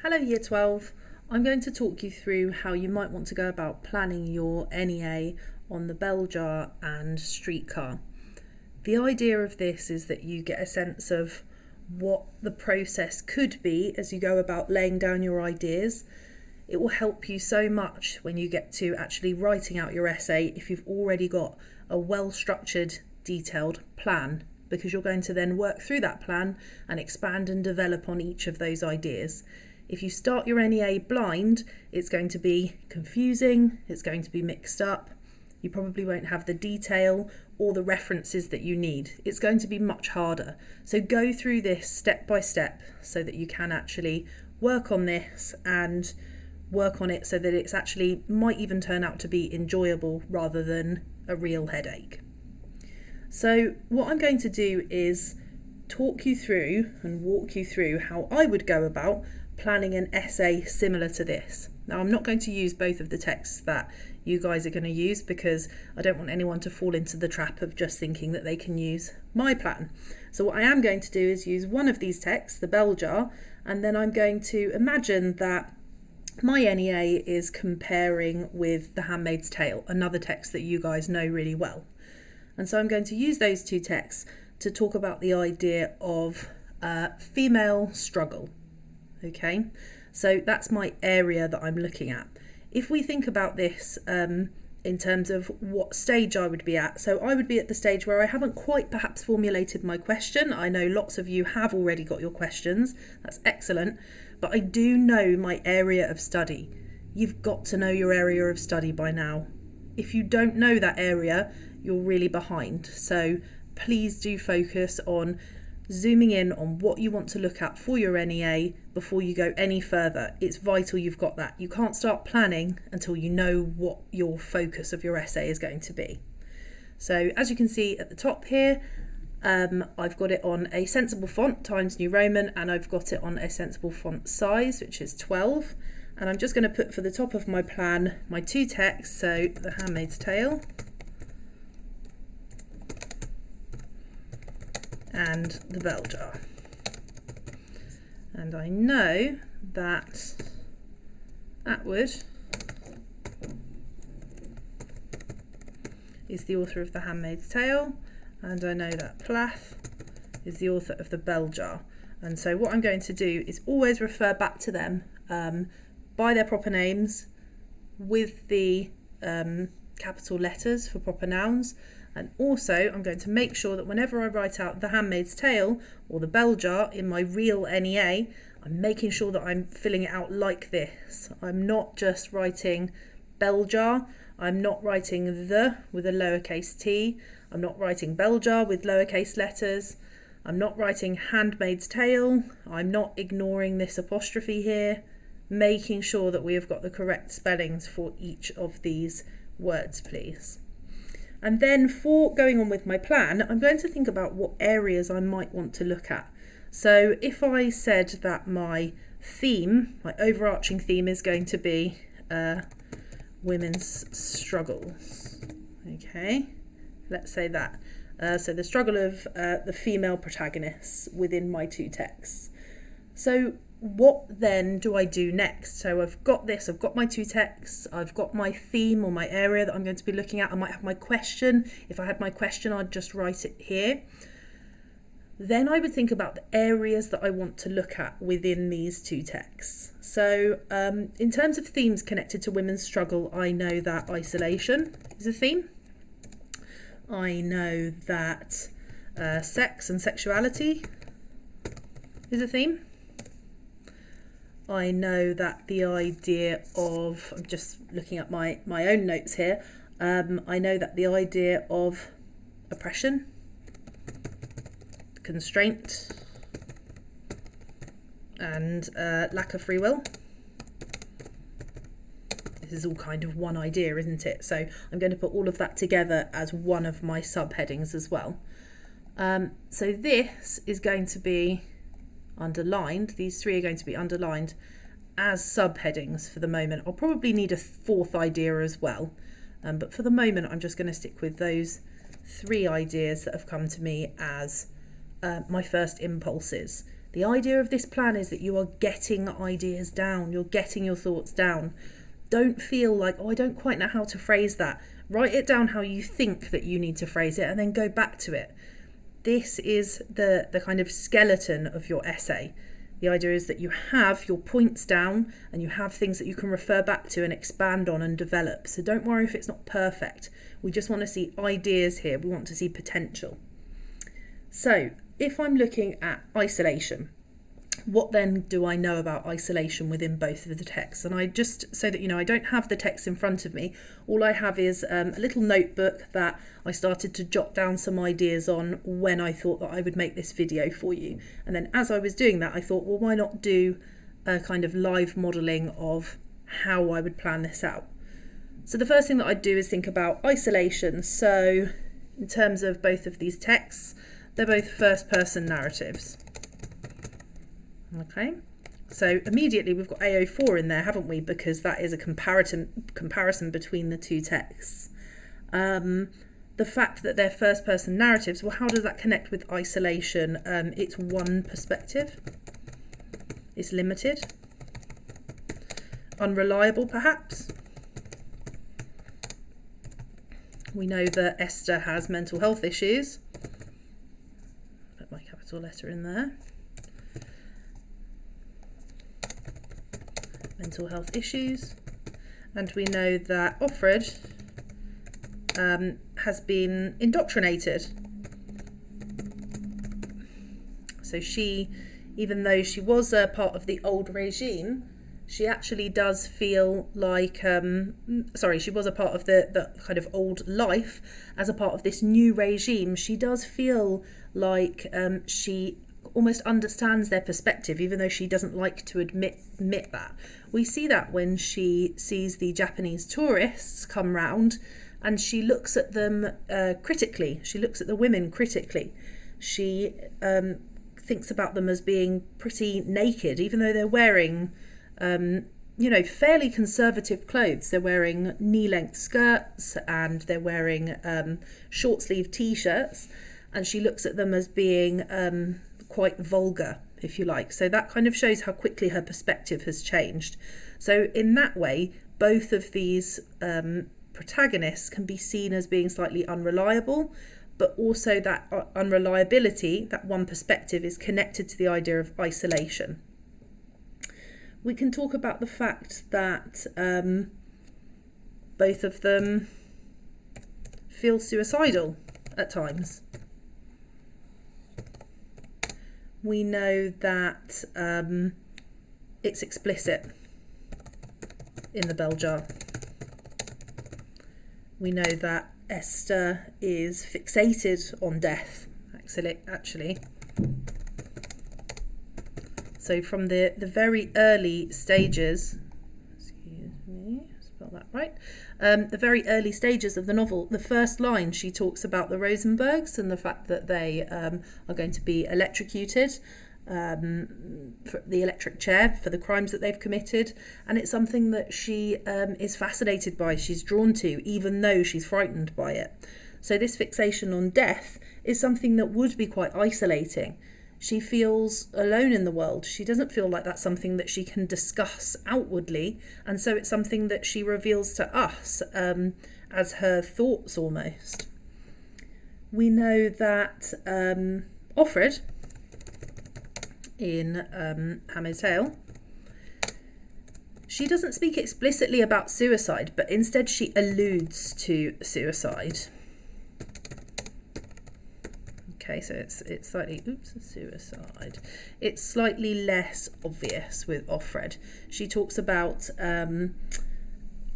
Hello Year 12, I'm going to talk you through how you might want to go about planning your NEA on the bell jar and streetcar. The idea of this is that you get a sense of what the process could be as you go about laying down your ideas. It will help you so much when you get to actually writing out your essay if you've already got a well-structured, detailed plan, because you're going to then work through that plan and expand and develop on each of those ideas. If you start your NEA blind, it's going to be confusing, it's going to be mixed up, you probably won't have the detail or the references that you need. It's going to be much harder. So go through this step by step so that you can actually work on this and work on it so that it's actually might even turn out to be enjoyable rather than a real headache. So what I'm going to do is talk you through and walk you through how I would go about planning an essay similar to this. Now, I'm not going to use both of the texts that you guys are going to use because I don't want anyone to fall into the trap of just thinking that they can use my plan. So what I am going to do is use one of these texts, the bell jar, and then I'm going to imagine that my NEA is comparing with The Handmaid's Tale, another text that you guys know really well. And so I'm going to use those two texts to talk about the idea of female struggle. Okay, so that's my area that I'm looking at. If we think about this in terms of what stage I would be at, so I would be at the stage where I haven't quite perhaps formulated my question. I know lots of you have already got your questions, that's excellent, but I do know my area of study. You've got to know your area of study by now. If you don't know that area, you're really behind. So please do focus on zooming in on what you want to look at for your NEA before you go any further. It's vital you've got that. You can't start planning until you know what your focus of your essay is going to be. So as you can see at the top here, I've got it on a sensible font, Times New Roman, and I've got it on a sensible font size, which is 12. And I'm just going to put for the top of my plan my two texts, so The Handmaid's Tale and the bell jar. And I know that Atwood is the author of The Handmaid's Tale, and I know that Plath is the author of the bell jar. And so what I'm going to do is always refer back to them by their proper names with the capital letters for proper nouns. And also I'm going to make sure that whenever I write out The Handmaid's Tale or the bell jar in my real NEA, I'm making sure that I'm filling it out like this. I'm not just writing bell jar, I'm not writing the with a lowercase t, I'm not writing bell jar with lowercase letters, I'm not writing Handmaid's Tale, I'm not ignoring this apostrophe here, making sure that we have got the correct spellings for each of these words, please. And then for going on with my plan, I'm going to think about what areas I might want to look at. So if I said that my theme, my overarching theme is going to be women's struggles. Okay, let's say that. So the struggle of the female protagonists within my two texts. So what then do I do next? So I've got this, I've got my two texts, I've got my theme or my area that I'm going to be looking at. I might have my question. If I had my question, I'd just write it here. Then I would think about the areas that I want to look at within these two texts. So in terms of themes connected to women's struggle, I know that isolation is a theme. I know that sex and sexuality is a theme. I know that the idea of, I'm just looking at my own notes here, I know that the idea of oppression, constraint, and lack of free will. This is all kind of one idea, isn't it? So I'm going to put all of that together as one of my subheadings as well. So this is going to be underlined. These three are going to be underlined as subheadings for the moment. I'll probably need a fourth idea as well, but for the moment I'm just going to stick with those three ideas that have come to me as my first impulses. The idea of this plan is that you are getting ideas down, you're getting your thoughts down. Don't feel like, oh, I don't quite know how to phrase that. Write it down how you think that you need to phrase it and then go back to it. This is the kind of skeleton of your essay. The idea is that you have your points down and you have things that you can refer back to and expand on and develop. So don't worry if it's not perfect. We just want to see ideas here. We want to see potential. So if I'm looking at isolation, what then do I know about isolation within both of the texts? And I just, so that you know, I don't have the text in front of me. All I have is a little notebook that I started to jot down some ideas on when I thought that I would make this video for you. And then as I was doing that, I thought, well, why not do a kind of live modelling of how I would plan this out? So the first thing that I'd do is think about isolation. So in terms of both of these texts, they're both first person narratives. Okay, so immediately we've got AO4 in there, haven't we? Because that is a comparison between the two texts. The fact that they're first person narratives, well, how does that connect with isolation? It's one perspective. It's limited. Unreliable, perhaps. We know that Esther has mental health issues. Put my capital letter in there. Mental health issues. And we know that Offred has been indoctrinated. So she, even though she was a part of the old regime, she actually does feel like, she was a part of the kind of old life. As a part of this new regime, she does feel like she almost understands their perspective, even though she doesn't like to admit that. We see that when she sees the Japanese tourists come round and she looks at them critically. She looks at the women critically. She thinks about them as being pretty naked, even though they're wearing fairly conservative clothes. They're wearing knee-length skirts and they're wearing short-sleeve t-shirts, and she looks at them as being quite vulgar, if you like. So that kind of shows how quickly her perspective has changed. So in that way, both of these protagonists can be seen as being slightly unreliable, but also that unreliability, that one perspective, is connected to the idea of isolation. We can talk about the fact that both of them feel suicidal at times. We know that it's explicit in the bell jar. We know that Esther is fixated on death, actually. So from the very early stages, excuse me, spell that right, the very early stages of the novel, the first line, she talks about the Rosenbergs and the fact that they are going to be electrocuted, for the electric chair, for the crimes that they've committed. And it's something that she is fascinated by, she's drawn to, even though she's frightened by it. So this fixation on death is something that would be quite isolating. She feels alone in the world. She doesn't feel like that's something that she can discuss outwardly, and so it's something that she reveals to us as her thoughts almost. We know that Offred in Hammer's Tale, she doesn't speak explicitly about suicide, but instead she alludes to suicide. Okay, so it's slightly, suicide. It's slightly less obvious with Offred. She talks about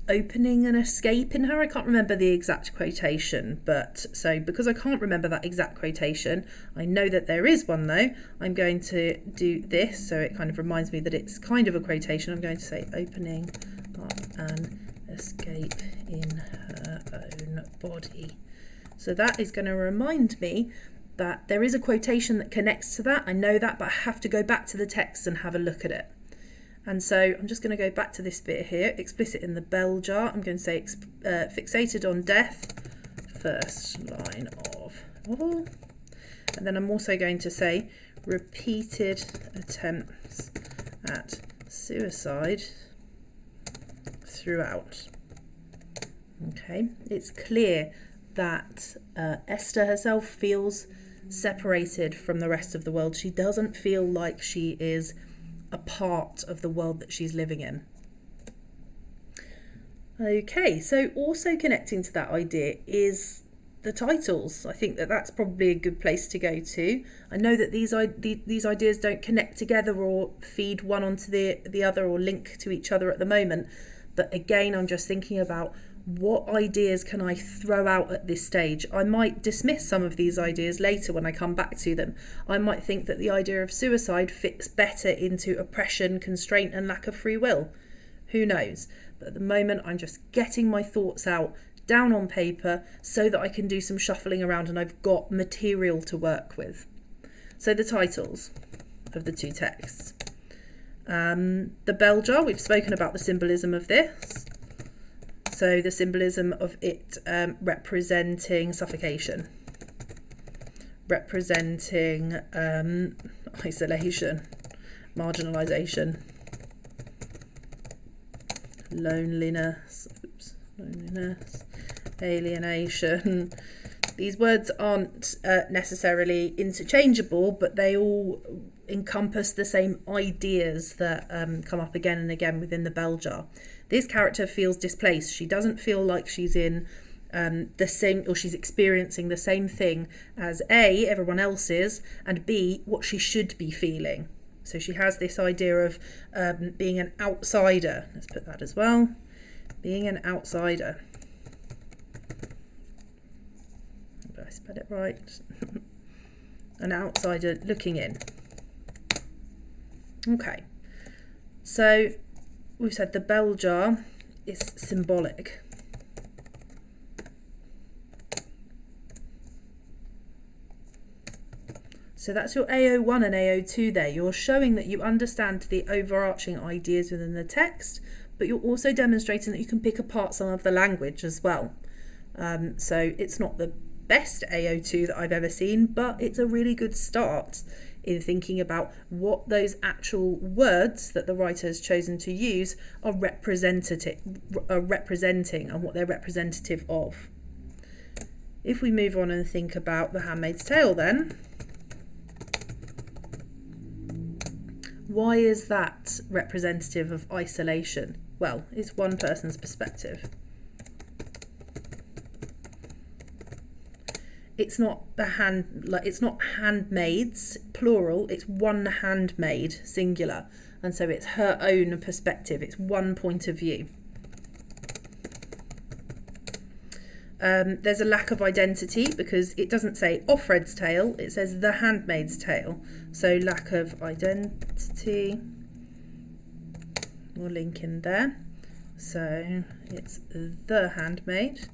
opening an escape in her. I can't remember the exact quotation, but so because I can't remember that exact quotation, I know that there is one though. I'm going to do this, so it kind of reminds me that it's kind of a quotation. I'm going to say opening up an escape in her own body. So that is going to remind me that there is a quotation that connects to that. I know that, but I have to go back to the text and have a look at it. And so I'm just going to go back to this bit here, explicit in the bell jar. I'm going to say fixated on death, first line of novel. And then I'm also going to say repeated attempts at suicide throughout. Okay, it's clear that Esther herself feels separated from the rest of the world. She doesn't feel like she is a part of the world that she's living in. Okay, so also connecting to that idea is the titles. I think that that's probably a good place to go to. I know that these ideas don't connect together or feed one onto the other or link to each other at the moment, but again, I'm just thinking about what ideas can I throw out at this stage. I might dismiss some of these ideas later when I come back to them. I might think that the idea of suicide fits better into oppression, constraint and lack of free will. Who knows? But at the moment, I'm just getting my thoughts out down on paper so that I can do some shuffling around and I've got material to work with. So the titles of the two texts. The bell jar, we've spoken about the symbolism of this. So the symbolism of it representing suffocation, representing isolation, marginalisation, loneliness, alienation. These words aren't necessarily interchangeable, but they all encompass the same ideas that come up again and again within the bell jar. This character feels displaced. She doesn't feel like she's in the same, or she's experiencing the same thing as A, everyone else is, and B, what she should be feeling. So she has this idea of being an outsider. Let's put that as well. Being an outsider. Did I spell it right? An outsider looking in. Okay. So we've said the bell jar is symbolic. So that's your AO1 and AO2 there. You're showing that you understand the overarching ideas within the text, but you're also demonstrating that you can pick apart some of the language as well. So it's not the best AO2 that I've ever seen, but it's a really good start in thinking about what those actual words that the writer has chosen to use are representing and what they're representative of. If we move on and think about The Handmaid's Tale then, why is that representative of isolation? Well, it's one person's perspective. It's not it's not handmaids plural, it's one handmaid singular, and so it's her own perspective, it's one point of view. There's a lack of identity because it doesn't say Offred's tale, it says The Handmaid's Tale. So lack of identity, we'll link in there. So it's The Handmaid.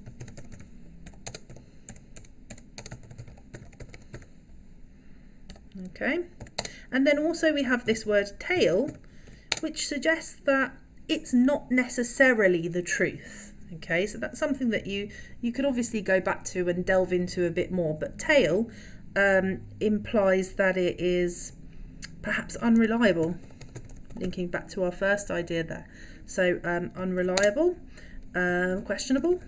Okay, and then also we have this word tale, which suggests that it's not necessarily the truth. Okay, so that's something that you could obviously go back to and delve into a bit more, but tale implies that it is perhaps unreliable, linking back to our first idea there. So unreliable, questionable.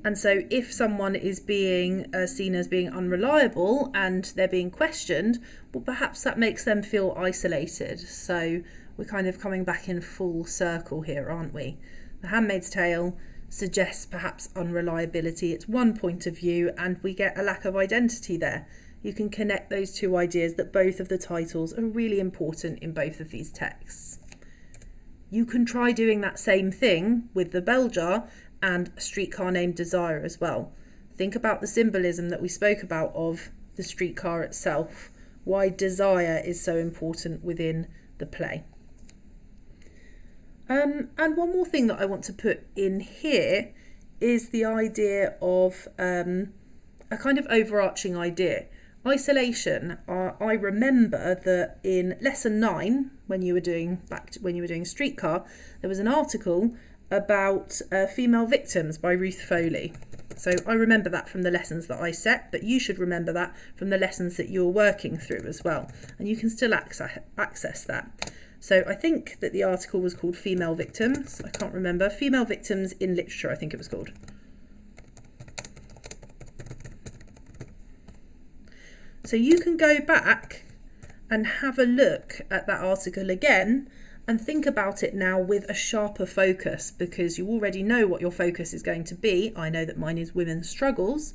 And so if someone is being seen as being unreliable and they're being questioned, well, perhaps that makes them feel isolated. So we're kind of coming back in full circle here, aren't we? The Handmaid's Tale suggests perhaps unreliability. It's one point of view and we get a lack of identity there. You can connect those two ideas that both of the titles are really important in both of these texts. You can try doing that same thing with the bell jar and A Streetcar Named Desire as well. Think about the symbolism that we spoke about of the streetcar itself, why desire is so important within the play. And one more thing that I want to put in here is the idea of a kind of overarching idea. Isolation. I remember that in lesson 9, when you were doing Streetcar, there was an article about female victims by Ruth Foley. So I remember that from the lessons that I set, but you should remember that from the lessons that you're working through as well. And you can still access that. So I think that the article was called Female Victims. I can't remember. Female Victims in Literature, I think it was called. So you can go back and have a look at that article again and think about it now with a sharper focus, because you already know what your focus is going to be. I know that mine is women's struggles,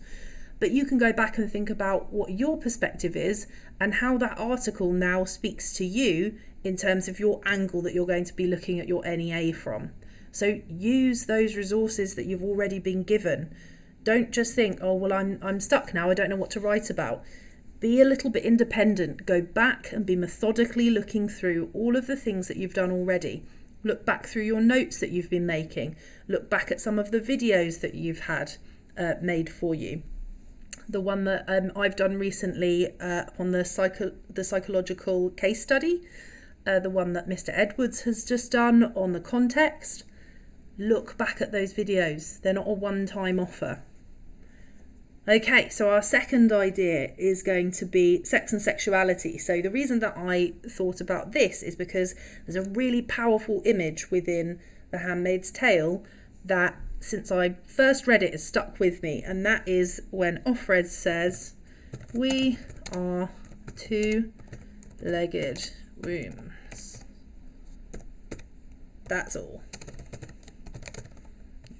but you can go back and think about what your perspective is and how that article now speaks to you in terms of your angle that you're going to be looking at your NEA from. So use those resources that you've already been given. Don't just think, oh, well, I'm stuck now, I don't know what to write about. Be a little bit independent. Go back and be methodically looking through all of the things that you've done already. Look back through your notes that you've been making. Look back at some of the videos that you've had made for you. The one that I've done recently on the psychological case study, the one that Mr. Edwards has just done on the context. Look back at those videos. They're not a one-time offer. Okay, so our second idea is going to be sex and sexuality. So the reason that I thought about this is because there's a really powerful image within The Handmaid's Tale that, since I first read it, has stuck with me. And that is when Offred says, "We are two-legged wombs. That's all."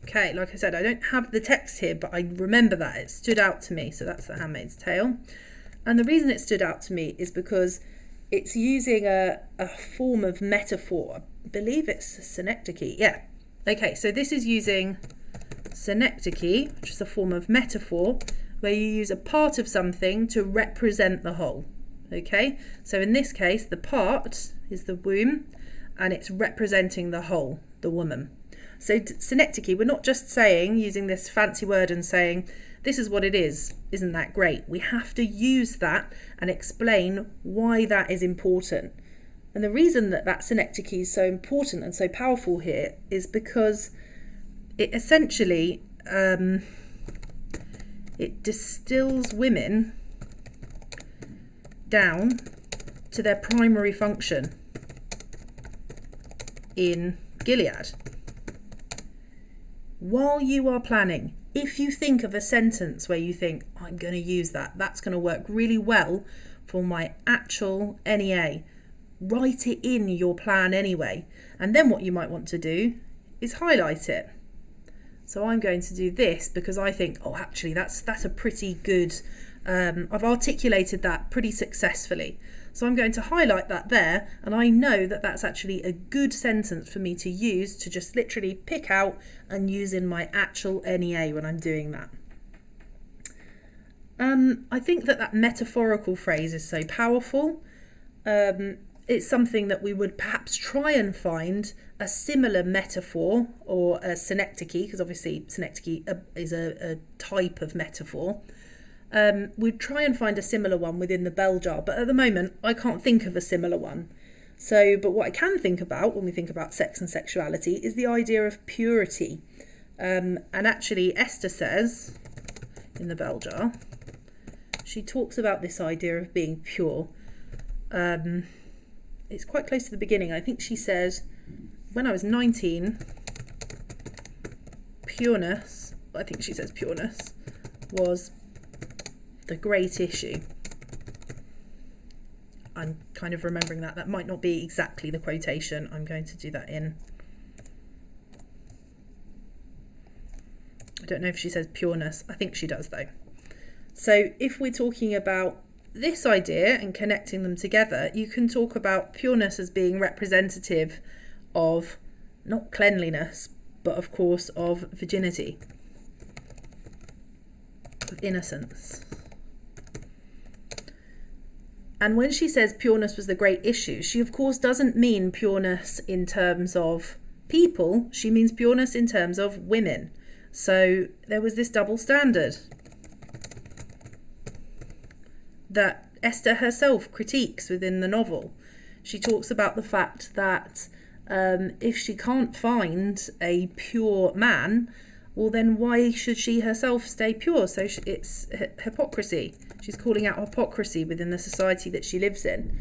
Okay, like I said, I don't have the text here, but I remember that. It stood out to me. So that's The Handmaid's Tale. And the reason it stood out to me is because it's using a form of metaphor. I believe it's synecdoche. Yeah. Okay, so this is using synecdoche, which is a form of metaphor, where you use a part of something to represent the whole. Okay, so in this case, the part is the womb, and it's representing the whole, the woman. So synecdoche, we're not just saying, using this fancy word and saying, this is what it is, isn't that great? We have to use that and explain why that is important. And the reason that that synecdoche is so important and so powerful here is because it essentially, it distills women down to their primary function in Gilead. While you are planning, if you think of a sentence where you think, I'm going to use that, that's going to work really well for my actual NEA, write it in your plan anyway. And then what you might want to do is highlight it. So I'm going to do this because I think, oh, actually, that's a pretty good, I've articulated that pretty successfully. So I'm going to highlight that there, and I know that that's actually a good sentence for me to use to just literally pick out and use in my actual NEA when I'm doing that. I think that metaphorical phrase is so powerful. It's something that we would perhaps try and find a similar metaphor or a synecdoche, because obviously synecdoche is a type of metaphor. We'd try and find a similar one within the bell jar, but at the moment I can't think of a similar one. So, but what I can think about when we think about sex and sexuality is the idea of purity. And actually Esther says in the bell jar, she talks about this idea of being pure. It's quite close to the beginning. I think she says, when I was 19, pureness was the great issue. I'm kind of remembering that. That might not be exactly the quotation. I'm going to do that in. I don't know if she says pureness. I think she does though. So if we're talking about this idea and connecting them together, you can talk about pureness as being representative of not cleanliness, but of course of virginity, of innocence. And when she says pureness was the great issue, she of course doesn't mean pureness in terms of people, she means pureness in terms of women. So there was this double standard that Esther herself critiques within the novel. She talks about the fact that if she can't find a pure man, Well, then why should she herself stay pure? So it's hypocrisy. She's calling out hypocrisy within the society that she lives in.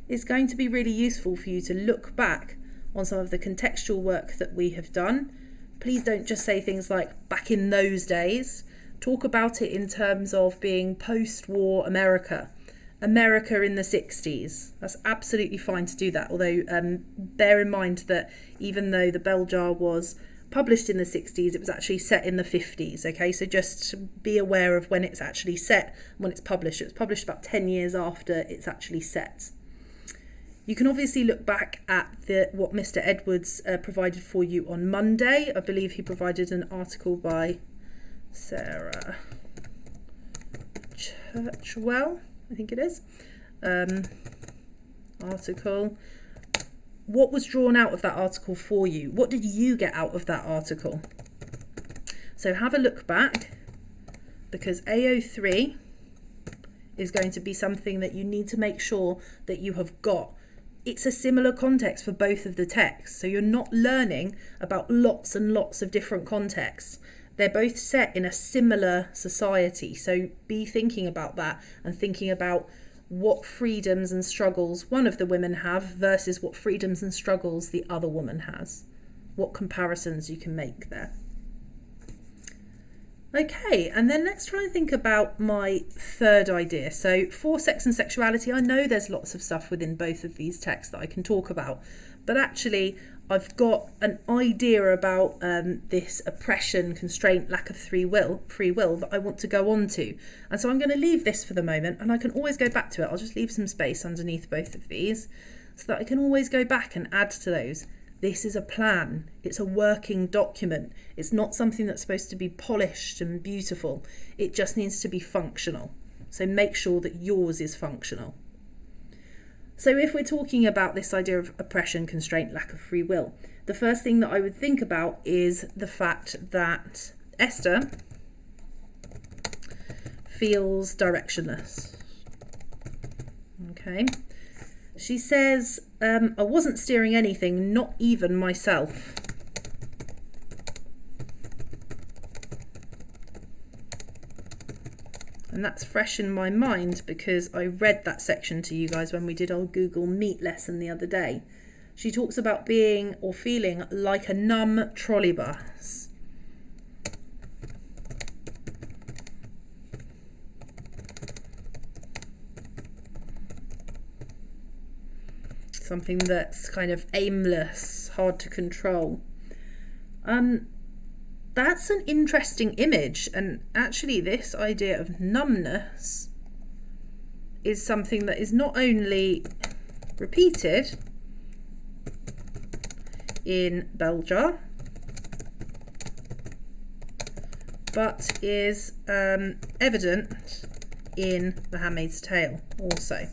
It's going to be really useful for you to look back on some of the contextual work that we have done. Please don't just say things like back in those days. Talk about it in terms of being post-war America in the 60s. That's absolutely fine to do that, although bear in mind that even though the bell jar was published in the 60s, it was actually set in the 50s. Okay, so just be aware of when it's actually set and when it's published. It was published about 10 years after it's actually set. You can obviously look back at what Mr. Edwards provided for you on Monday. I believe he provided an article by Sarah Churchwell, I think it is. Article. What was drawn out of that article for you? What did you get out of that article? So have a look back, because AO3 is going to be something that you need to make sure that you have got. It's a similar context for both of the texts, so you're not learning about lots and lots of different contexts. They're both set in a similar society, so be thinking about that and thinking about what freedoms and struggles one of the women have versus what freedoms and struggles the other woman has. What comparisons you can make there. Okay, and then let's try and think about my third idea. So for sex and sexuality, I know there's lots of stuff within both of these texts that I can talk about, but actually I've got an idea about this oppression, constraint, lack of free will that I want to go on to. And so I'm going to leave this for the moment, and I can always go back to it. I'll just leave some space underneath both of these so that I can always go back and add to those. This is a plan. It's a working document. It's not something that's supposed to be polished and beautiful. It just needs to be functional. So make sure that yours is functional. So if we're talking about this idea of oppression, constraint, lack of free will, the first thing that I would think about is the fact that Esther feels directionless. Okay. She says, I wasn't steering anything, not even myself. And that's fresh in my mind because I read that section to you guys when we did our Google Meet lesson the other day. She talks about being or feeling like a numb trolley bus. Something that's kind of aimless, hard to control. That's an interesting image, and actually this idea of numbness is something that is not only repeated in bell jar, but is evident in The Handmaid's Tale also.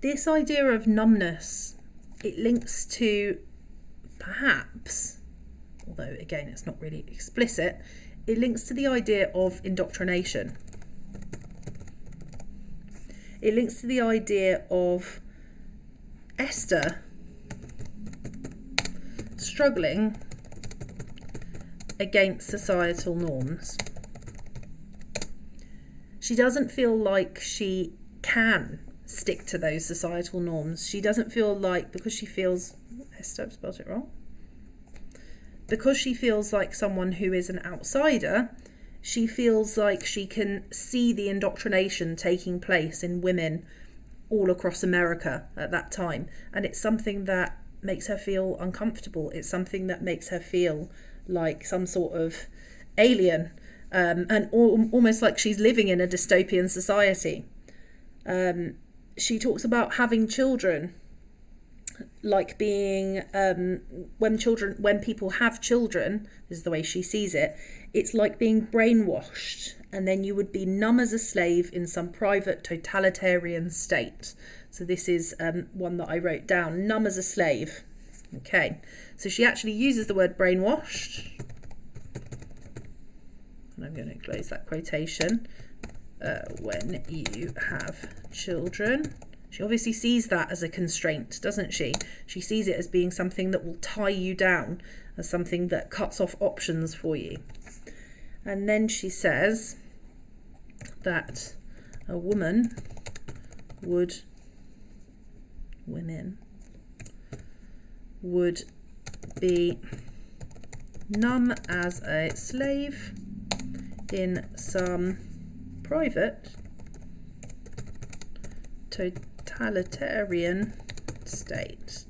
This idea of numbness, it links to perhaps, although again it's not really explicit, it links to the idea of indoctrination. It links to the idea of Esther struggling against societal norms. She doesn't feel like she can stick to those societal norms. She doesn't feel like, because she feels, Esther spelled it wrong, because she feels like someone who is an outsider, she feels like she can see the indoctrination taking place in women all across America at that time, and it's something that makes her feel uncomfortable. It's something that makes her feel like some sort of alien, and almost like she's living in a dystopian society. She talks about having children, like being, when people have children, this is the way she sees it, it's like being brainwashed, and then you would be numb as a slave in some private totalitarian state. So this is one that I wrote down, numb as a slave. Okay, so she actually uses the word brainwashed, and I'm going to close that quotation. When you have children, She obviously sees that as a constraint, doesn't she? She sees it as being something that will tie you down, as something that cuts off options for you. And then she says that women would be numb as a slave in some private totalitarian state.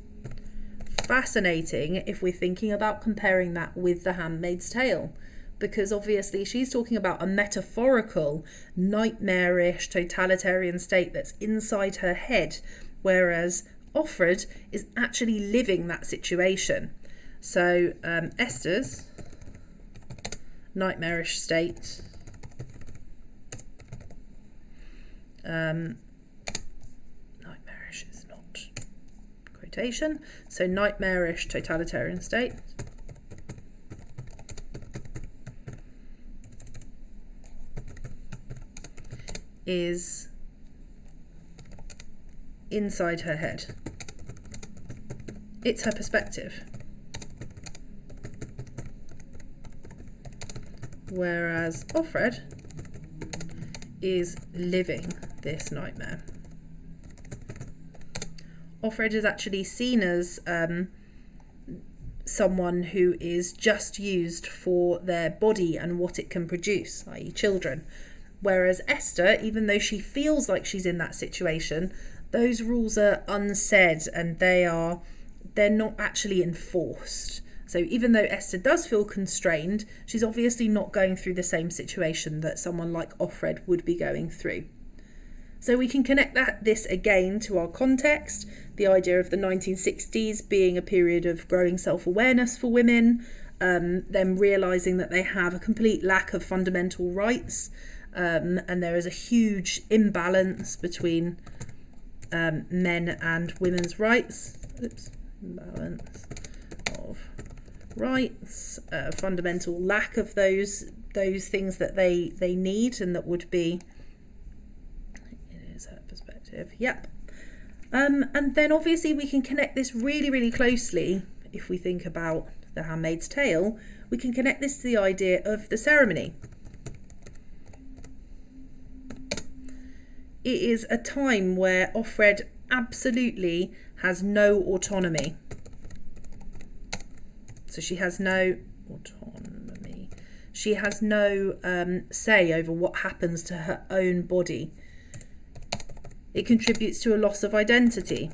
Fascinating if we're thinking about comparing that with The Handmaid's Tale, because obviously she's talking about a metaphorical, nightmarish, totalitarian state that's inside her head, whereas Offred is actually living that situation. So Esther's nightmarish state nightmarish is not quotation, so nightmarish totalitarian state is inside her head. It's her perspective. Whereas Offred is living this nightmare. Offred is actually seen as someone who is just used for their body and what it can produce, i.e. children. Whereas Esther, even though she feels like she's in that situation, those rules are unsaid and they're not actually enforced. So even though Esther does feel constrained, she's obviously not going through the same situation that someone like Offred would be going through. So we can connect this again to our context, the idea of the 1960s being a period of growing self-awareness for women, them realising that they have a complete lack of fundamental rights, and there is a huge imbalance between men and women's rights. Imbalance of rights, fundamental lack of those things that they need and that would be. It is her perspective. Yep. And then obviously we can connect this really, really closely. If we think about The Handmaid's Tale, we can connect this to the idea of the ceremony. It is a time where Offred absolutely has no autonomy. So she has no autonomy. She has no say over what happens to her own body. It contributes to a loss of identity.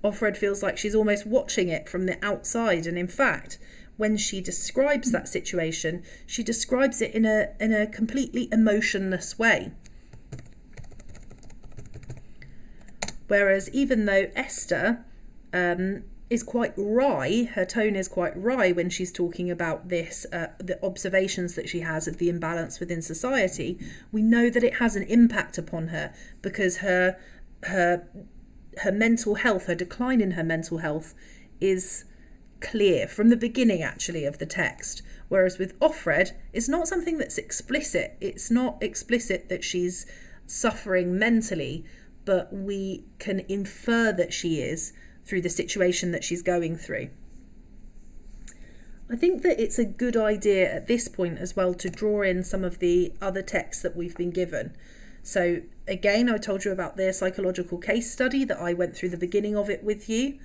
Offred feels like she's almost watching it from the outside, and in fact, when she describes that situation, she describes it in a completely emotionless way. Whereas even though Esther is quite wry, her tone is quite wry when she's talking about this, the observations that she has of the imbalance within society, we know that it has an impact upon her because her mental health, her decline in her mental health is clear from the beginning actually of the text. Whereas with Offred, it's not something that's explicit. It's not explicit that she's suffering mentally, but we can infer that she is through the situation that she's going through. I think that it's a good idea at this point as well to draw in some of the other texts that we've been given. So again, I told you about the psychological case study that I went through the beginning of it with you.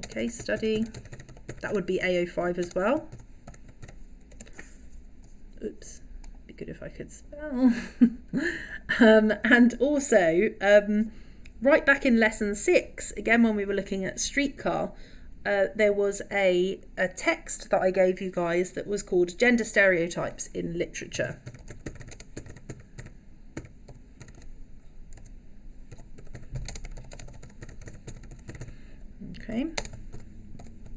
Case study, that would be AO5 as well. Oops, be good if I could spell. And also right back in lesson 6, again when we were looking at Streetcar, there was a text that I gave you guys that was called Gender Stereotypes in Literature. Okay,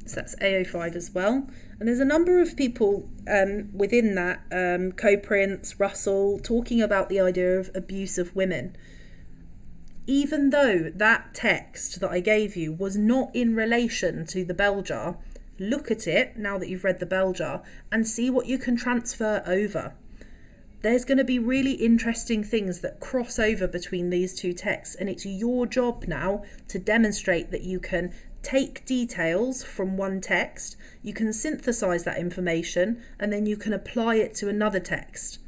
so that's AO5 as well. And there's a number of people within that, Co-Prince, Russell, talking about the idea of abuse of women. Even though that text that I gave you was not in relation to the bell jar, look at it now that you've read the bell jar and see what you can transfer over. There's going to be really interesting things that cross over between these two texts, and it's your job now to demonstrate that you can take details from one text, you can synthesize that information, and then you can apply it to another text.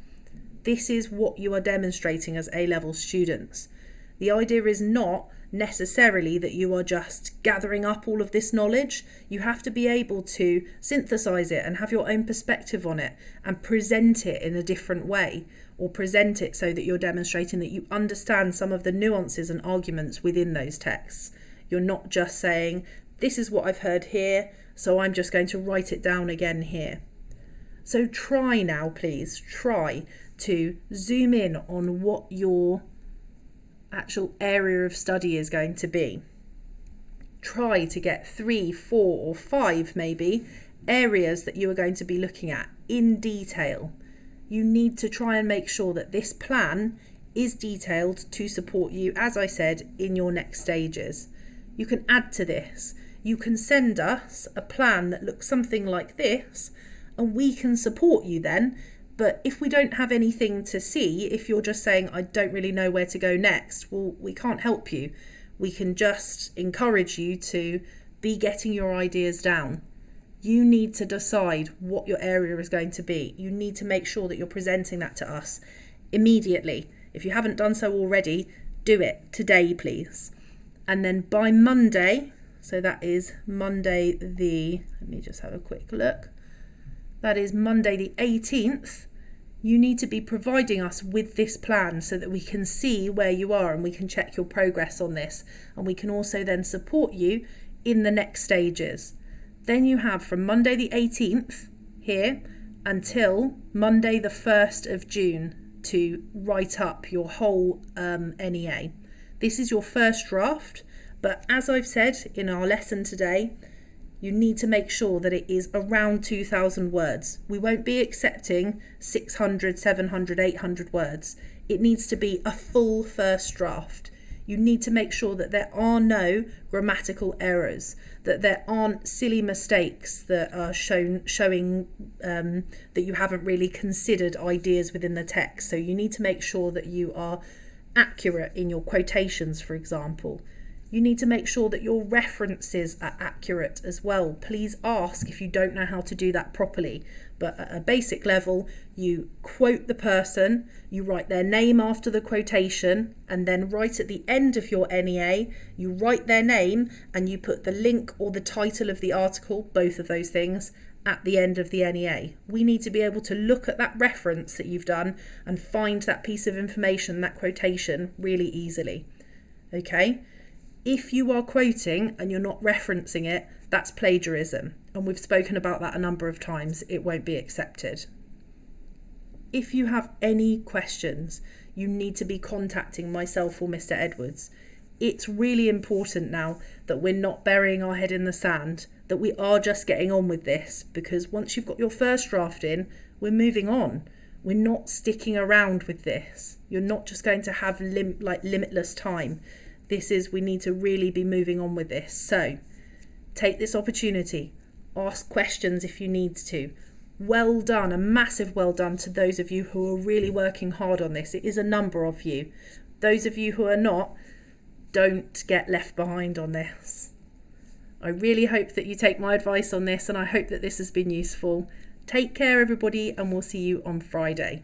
This is what you are demonstrating as A-level students. The idea is not necessarily that you are just gathering up all of this knowledge. You have to be able to synthesize it and have your own perspective on it and present it in a different way, or present it so that you're demonstrating that you understand some of the nuances and arguments within those texts. You're not just saying, this is what I've heard here, so I'm just going to write it down again here. So try now, please, try to zoom in on what your actual area of study is going to be. Try to get 3, 4 or 5 maybe areas that you are going to be looking at in detail. You need to try and make sure that this plan is detailed to support you, as I said, in your next stages. You can add to this. You can send us a plan that looks something like this, and we can support you then. But if we don't have anything to see, if you're just saying, I don't really know where to go next, well, we can't help you. We can just encourage you to be getting your ideas down. You need to decide what your area is going to be. You need to make sure that you're presenting that to us immediately. If you haven't done so already, do it today, please. And then by Monday, so that is Monday let me just have a quick look. That is Monday the 18th. You need to be providing us with this plan so that we can see where you are and we can check your progress on this, and we can also then support you in the next stages. Then you have from Monday the 18th here until Monday the 1st of June to write up your whole NEA. This is your first draft, but as I've said in our lesson today, you need to make sure that it is around 2,000 words. We won't be accepting 600, 700, 800 words. It needs to be a full first draft. You need to make sure that there are no grammatical errors, that there aren't silly mistakes that are showing that you haven't really considered ideas within the text. So you need to make sure that you are accurate in your quotations, for example. You need to make sure that your references are accurate as well. Please ask if you don't know how to do that properly. But at a basic level, you quote the person, you write their name after the quotation, and then right at the end of your NEA, you write their name and you put the link or the title of the article, both of those things, at the end of the NEA. We need to be able to look at that reference that you've done and find that piece of information, that quotation, really easily. Okay? If you are quoting and you're not referencing it, that's plagiarism. And we've spoken about that a number of times. It won't be accepted. If you have any questions, you need to be contacting myself or Mr. Edwards. It's really important now that we're not burying our head in the sand, that we are just getting on with this, because once you've got your first draft in, we're moving on. We're not sticking around with this. You're not just going to have limitless time. We need to really be moving on with this. So take this opportunity, ask questions if you need to. Well done, a massive well done to those of you who are really working hard on this. It is a number of you. Those of you who are not, don't get left behind on this. I really hope that you take my advice on this, and I hope that this has been useful. Take care, everybody, and we'll see you on Friday.